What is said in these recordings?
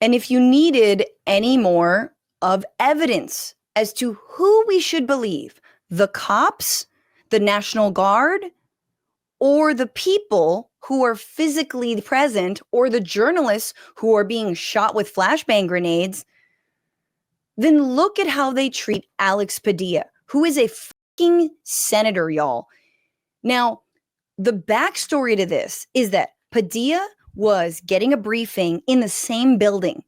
And if you needed any more of evidence as to who we should believe, the cops, the National Guard, or the people who are physically present, or the journalists who are being shot with flashbang grenades, then look at how they treat Alex Padilla, who is a fucking senator, y'all. Now, the backstory to this is that Padilla was getting a briefing in the same building.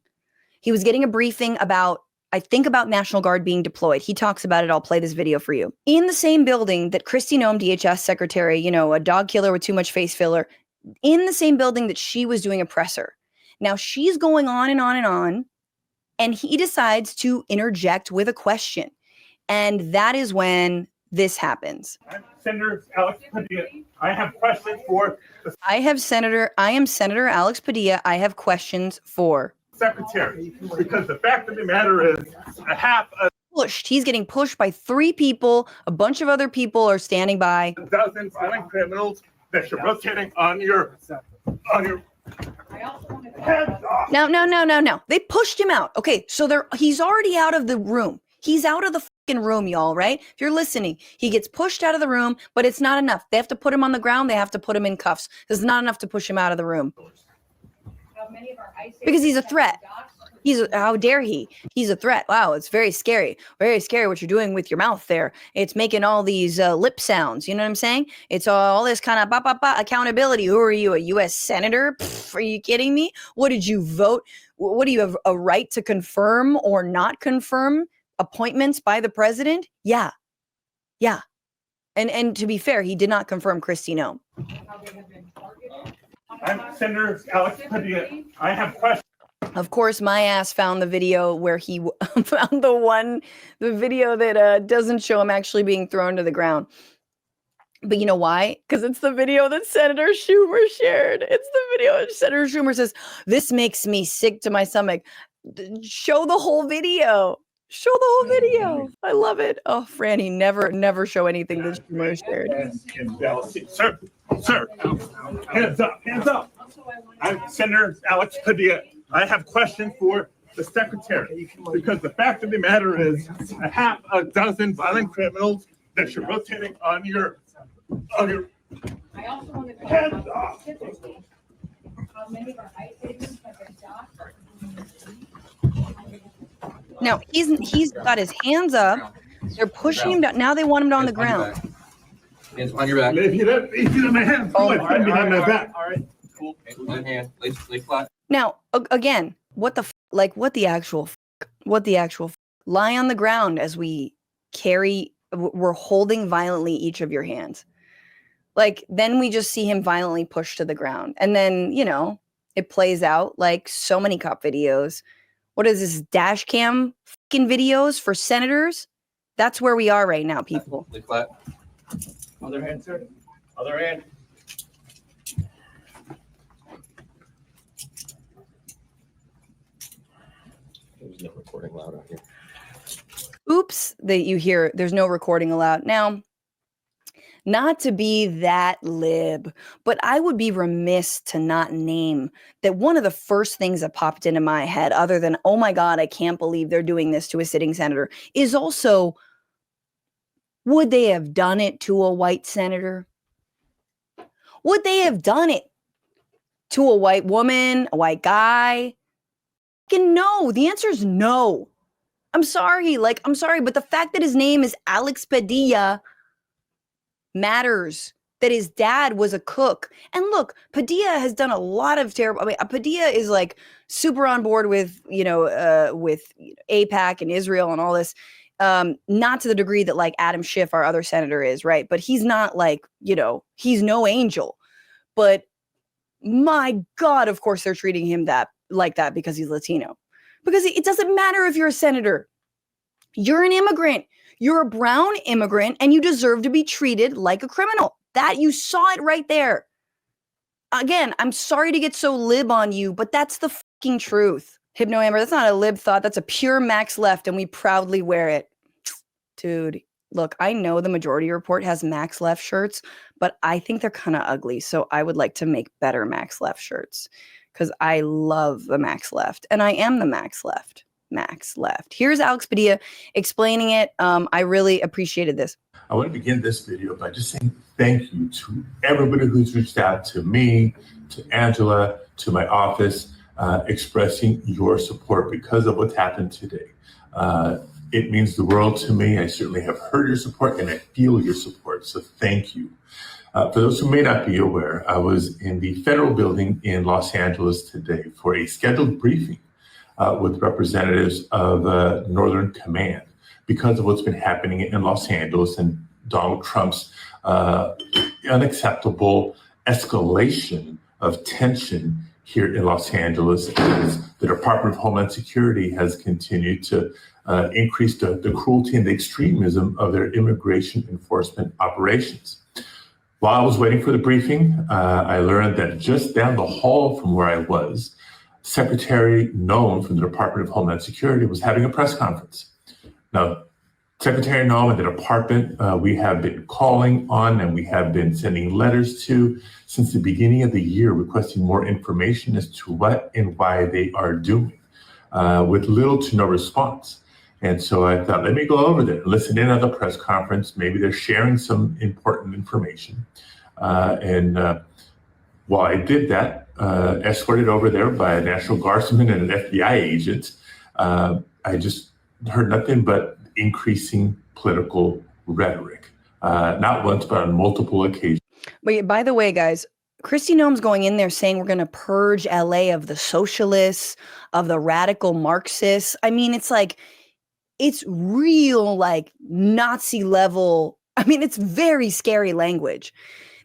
He was getting a briefing about, I think, about National Guard being deployed. He talks about it. I'll play this video for you. In the same building that Kristi Noem, DHS secretary, you know, a dog killer with too much face filler, in the same building that she was doing a presser. Now she's going on and on and on, and he decides to interject with a question. And that is when this happens. Senator Alex Padilla, I have questions for the I am Senator Alex Padilla. I have questions for Secretary, because the fact of the matter is pushed. He's getting pushed by 3 people. A bunch of other people are standing by. a dozen violent criminals that you're rotating on your heads off. No. They pushed him out. Okay, so he's already out of the room. He's out of the fucking room, y'all, right? If you're listening, he gets pushed out of the room, but it's not enough. They have to put him on the ground. They have to put him in cuffs. It's not enough to push him out of the room. Because he's a threat. How dare he? He's a threat. Wow, it's very scary. Very scary what you're doing with your mouth there. It's making all these lip sounds. You know what I'm saying? It's all this kind of accountability. Who are you, a U.S. senator? Pff, are you kidding me? What did you vote? What do you have a right to confirm or not confirm appointments by the president? Yeah. And to be fair, he did not confirm Kristi Noem. I'm Senator Alex Padilla. I have questions. Of course, my ass found the video where he found the video that doesn't show him actually being thrown to the ground. But you know why? Because it's the video that Senator Schumer shared. It's the video Senator Schumer says, "This makes me sick to my stomach." Show the whole video. Show the whole video. I love it. Oh, Franny, never show anything that Schumer shared. Sir, hands up. I'm Senator Alex Padilla. I have questions for the Secretary, because the fact of the matter is a half a dozen violent criminals that you're rotating on your heads off. Now he's got his hands up. They're pushing him down. Now they want him on the ground. Hands on your back. If you don't my hands, Oh, put behind my back. All right, cool. One hand, lay flat. Now again, what the actual lie on the ground as we're holding violently each of your hands. Like, then we just see him violently pushed to the ground, and then it plays out like so many cop videos. What is this, dash cam fucking videos for senators? That's where we are right now, people. Lay flat. Other hand, sir. Other hand. There's no recording loud out here. Oops, that you hear. There's no recording allowed. Now, not to be that lib, but I would be remiss to not name that one of the first things that popped into my head, other than, oh my God, I can't believe they're doing this to a sitting senator, is also, would they have done it to a white senator? Would they have done it to a white woman, a white guy? No, the answer is no. I'm sorry, but the fact that his name is Alex Padilla matters. That his dad was a cook. And look, Padilla has done a lot of terrible. I mean, Padilla is like super on board with, with AIPAC and Israel and all this. Not to the degree that like Adam Schiff, our other senator, is, right? But he's not like, he's no angel. But my God, of course, they're treating him like that because he's Latino. Because it doesn't matter if you're a senator. You're an immigrant. You're a brown immigrant, and you deserve to be treated like a criminal. That, you saw it right there. Again, I'm sorry to get so lib on you, but that's the fucking truth. Hypno Amber, that's not a lib thought. That's a pure Max Left, and we proudly wear it. Dude, look, I know the Majority Report has Max Left shirts, but I think they're kind of ugly, so I would like to make better Max Left shirts. because I love the Max Left, and I am the Max Left. Max Left. Here's Alex Padilla explaining it. I really appreciated this. I want to begin this video by just saying thank you to everybody who's reached out to me, to Angela, to my office, expressing your support because of what's happened today. It means the world to me. I certainly have heard your support and I feel your support, so thank you. For those who may not be aware, I was in the federal building in Los Angeles today for a scheduled briefing with representatives of Northern Command because of what's been happening in Los Angeles and Donald Trump's unacceptable escalation of tension here in Los Angeles as the Department of Homeland Security has continued to increase the cruelty and the extremism of their immigration enforcement operations. While I was waiting for the briefing, I learned that just down the hall from where I was, Secretary Noem from the Department of Homeland Security was having a press conference. Now, Secretary Noem and the department we have been calling on and we have been sending letters to since the beginning of the year requesting more information as to what and why they are doing with little to no response. And so I thought, let me go over there, listen in on the press conference. Maybe they're sharing some important information. While I did that, escorted over there by a National Guardsman and an FBI agent, I just heard nothing but increasing political rhetoric, not once, but on multiple occasions. Wait, by the way, guys, Kristi Noem's going in there saying we're going to purge LA of the socialists, of the radical Marxists. I mean, it's like, it's real, like Nazi level. I mean, it's very scary language.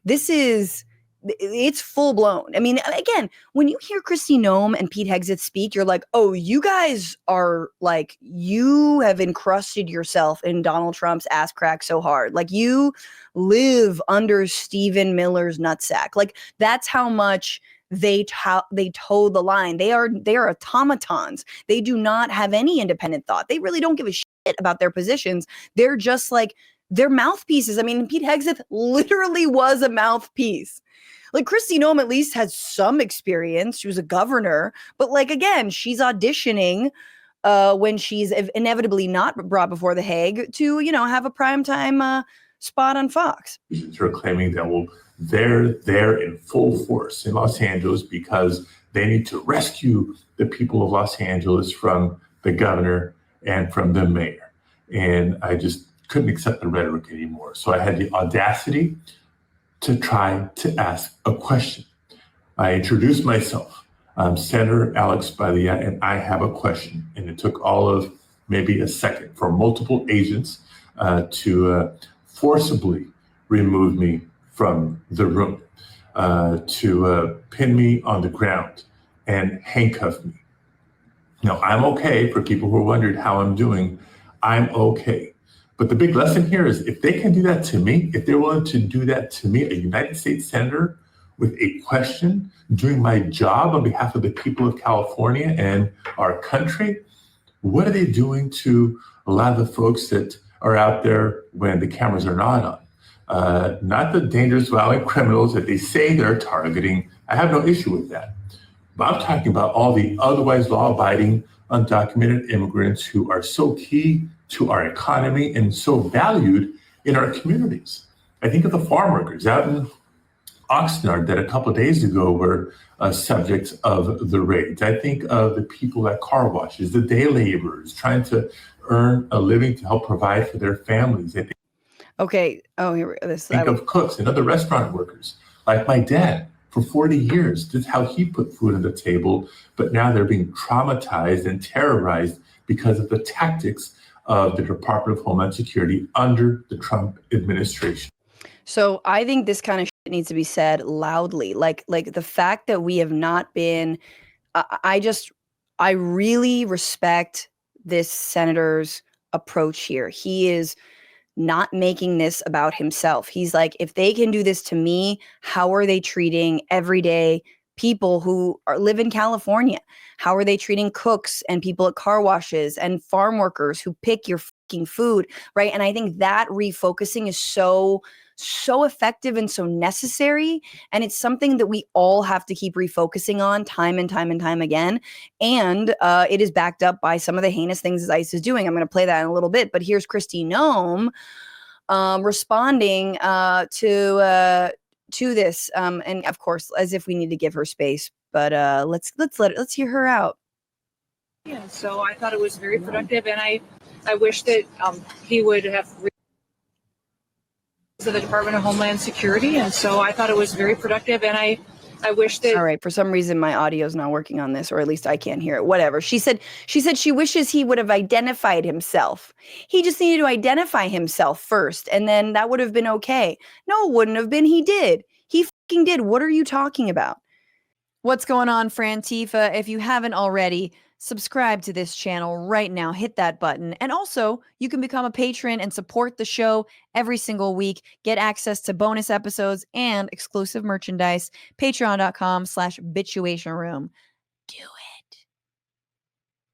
It's full blown. I mean, again, when you hear Kristi Noem and Pete Hegseth speak, you're like, oh, you guys are like, you have encrusted yourself in Donald Trump's ass crack so hard. Like you live under Stephen Miller's nutsack. Like that's how much they toe the line. They are automatons. They do not have any independent thought. They really don't give a shit about their positions. They're just like, they're mouthpieces. I mean, Pete Hegseth literally was a mouthpiece. Like Kristi Noem at least has some experience. She was a governor, but like, again, she's auditioning when she's inevitably not brought before the Hague to, have a primetime spot on Fox. They're claiming that, they're there in full force in Los Angeles because they need to rescue the people of Los Angeles from the governor and from the mayor. And I just couldn't accept the rhetoric anymore. So I had the audacity to try to ask a question. I introduced myself. I'm Senator Alex Padilla, and I have a question. And it took all of maybe a second for multiple agents to forcibly remove me from the room, to pin me on the ground and handcuff me. Now, I'm okay. For people who are wondering how I'm doing, I'm okay. But the big lesson here is if they can do that to me, if they're willing to do that to me, a United States Senator, with a question, doing my job on behalf of the people of California and our country, what are they doing to a lot of the folks that are out there when the cameras are not on? Not the dangerous, violent criminals that they say they're targeting. I have no issue with that. But I'm talking about all the otherwise law-abiding, undocumented immigrants who are so key to our economy and so valued in our communities. I think of the farm workers out in Oxnard that a couple of days ago were subjects of the raids. I think of the people at car washes, the day laborers trying to earn a living to help provide for their families. I think of cooks and other restaurant workers, like my dad. For 40 years, this is how he put food on the table, but now they're being traumatized and terrorized because of the tactics of the Department of Homeland Security under the Trump administration. So I think this kind of shit needs to be said loudly. Like the fact that we have not been, I really respect this senator's approach here. He is not making this about himself. He's like, if they can do this to me, how are they treating everyday people who live in California? How are they treating cooks and people at car washes and farm workers who pick your fucking food, right? And I think that refocusing is so effective and so necessary. And it's something that we all have to keep refocusing on time and time and time again. And it is backed up by some of the heinous things that ICE is doing. I'm going to play that in a little bit, but here's Kristi Noem responding to this, and of course, as if we need to give her space, but let's hear her out. Yeah, so I thought it was very productive, and I wish that he would have to the Department of Homeland Security, and so I thought it was very productive, and I wish that. All right, for some reason my audio's not working on this, or at least I can't hear it. Whatever. She said she wishes he would have identified himself. He just needed to identify himself first, and then that would have been okay. No, it wouldn't have been. He did. He fucking did. What are you talking about? What's going on, Frantifa? If you haven't already, subscribe to this channel right now. Hit that button. And also, you can become a patron and support the show every single week. Get access to bonus episodes and exclusive merchandise. Patreon.com/bitchuation room. Do